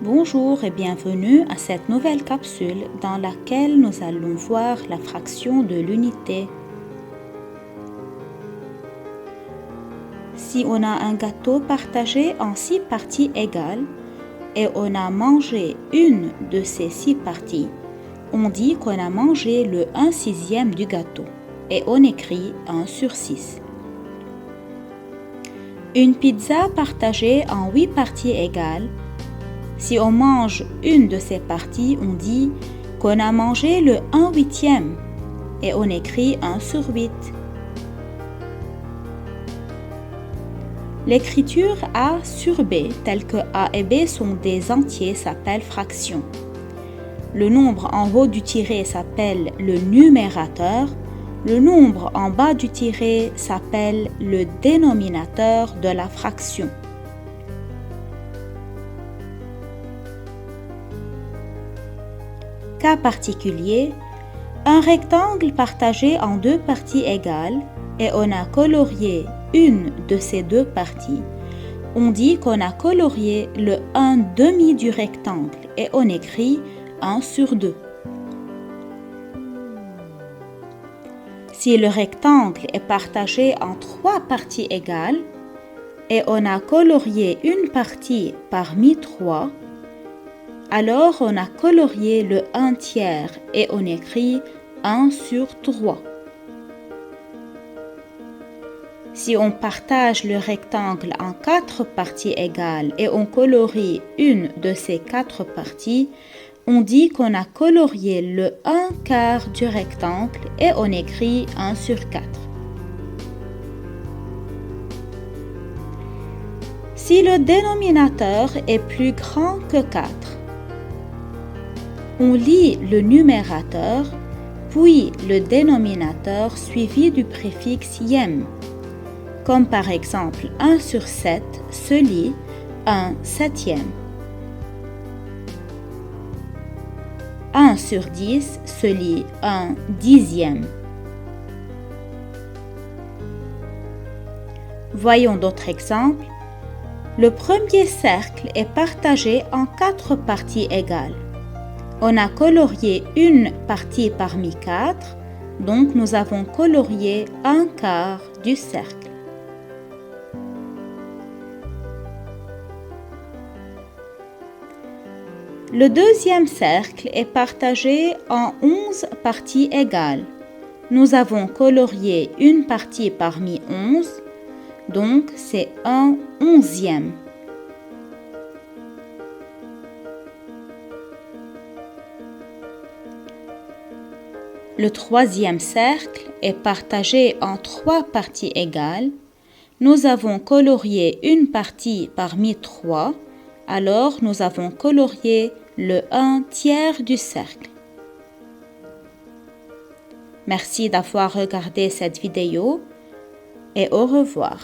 Bonjour et bienvenue à cette nouvelle capsule dans laquelle nous allons voir la fraction de l'unité. Si on a un gâteau partagé en 6 parties égales et on a mangé une de ces 6 parties, on dit qu'on a mangé le 1/6 du gâteau et on écrit 1 sur 6. Une pizza partagée en 8 parties égales. Si on mange une de ces parties, on dit qu'on a mangé le 1/8 et on écrit 1 sur 8. L'écriture A sur B, telle que A et B sont des entiers, s'appelle fraction. Le nombre en haut du tiré s'appelle le numérateur. Le nombre en bas du tiré s'appelle le dénominateur de la fraction. Cas particulier, un rectangle partagé en 2 parties égales et on a colorié une de ces 2 parties. On dit qu'on a colorié le 1/2 du rectangle et on écrit 1 sur 2. Si le rectangle est partagé en 3 parties égales et on a colorié une partie parmi 3, alors on a colorié le 1/3 et on écrit 1 sur 3. Si on partage le rectangle en 4 parties égales et on colorie une de ces 4 parties, on dit qu'on a colorié le 1/4 du rectangle et on écrit 1 sur 4. Si le dénominateur est plus grand que 4, on lit le numérateur, puis le dénominateur suivi du préfixe ième. Comme par exemple 1 sur 7 se lit 1/7. 1 sur 10 se lit 1/10. Voyons d'autres exemples. Le premier cercle est partagé en 4 parties égales. On a colorié une partie parmi 4, donc nous avons colorié 1/4 du cercle. Le deuxième cercle est partagé en 11 parties égales. Nous avons colorié une partie parmi 11, donc c'est 1/11. Le troisième cercle est partagé en 3 parties égales. Nous avons colorié une partie parmi 3, alors nous avons colorié le 1/3 du cercle. Merci d'avoir regardé cette vidéo et au revoir.